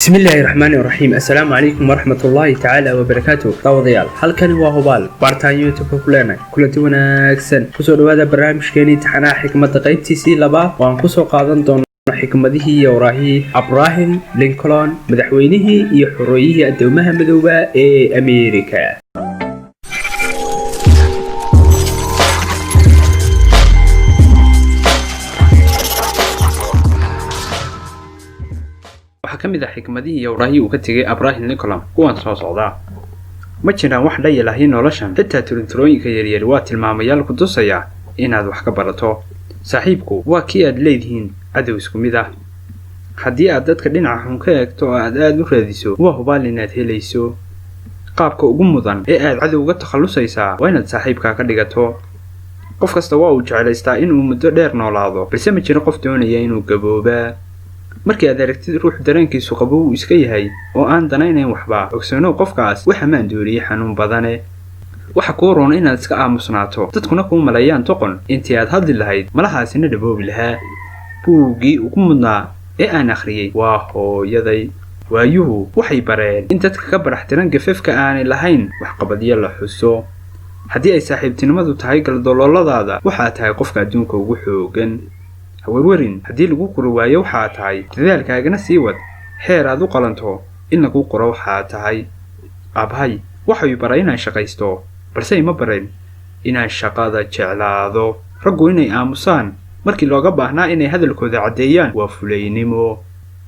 بسم الله الرحمن الرحيم. السلام عليكم ورحمة الله تعالى وبركاته. داوديال halkani waa Hubaal bartaan YouTube ku leenahay kulanti wanaagsan kusoo dhawaada barnaamijkeeni taxanaha xikmadda qaybtiisii labaad waan ku soo qaadan doonaa xikmadihii iyo waraahii Abraham Lincoln madaxweynihii iyo xorriyihii adoomaha madowga ee Ameerika. kamid ah xikmadihii iyo waraahii uu ka tagay Abraham Lincoln kuwan soo socda ma jiraan wax dhayalahay noloshan xitaa turunturooyinka yaryar waa tilmaamayaal ku tusaya inaad wax ka barato saaxiibku waa kii aad leedihiin cadow isku mid ah haddii aad dadka dhinaca xun ka eegto oo aad u raadiso waa hubaal inaad helayso qaabka ugu mudan ee aad cadowga takhalusaysaa waa inaad saaxiibka ka dhigato qof kasta waa uu jecelaystaa inuu muddo dheer noolaado balse ma jiro qof doonaya inuu gabooba markii aad aragtid ruux dareenkiisu qabow iska yahay oo aan danaynayn waxba ogsoonow qofkaas waxa maan dooriyay xanuun badane waxa kuu roon inaad iska aamusnaato dadkuna kuu maleeyaan toqon intii aad hadli lahayd malahaasina dhaboobi lahaa buuggii ugu mudnaa ee aan akhriyey waa hooyaday waayuhu waxay bareen in dadka ka baraxtiran gafafka aanay lahayn waxqabadyo la xuso haddii ay saaxiibtinimadu tahay galdolooladaada waxaa tahay qofka adduunka ugu xoogan warwarin haddii lagu qoro waayo waxaa tahay dadaalkaagana sii wad heer aad u qalanto in lagu qoro waxaa tahay aabhay waxay baray inaan shaqaysto balse ima barin inaan shaqada jeclaado raggu inay aamusaan markii looga baahnaa inay hadalkooda caddeeyaan waa fulaynimo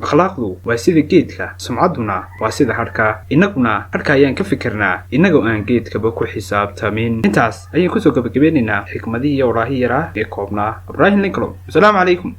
akhlaaqdu waa sida geedka sumcadduna waa sida hadhka innaguna hadhka ayaan ka fikirnaa innagoo aan geedkaba ku xisaabtamin intaas ayaan kusoo gabagabeynaynaa xikmadihii iyo waraahii yaraa ee koobnaa Abraham Lincoln. Assalaamu calaykum.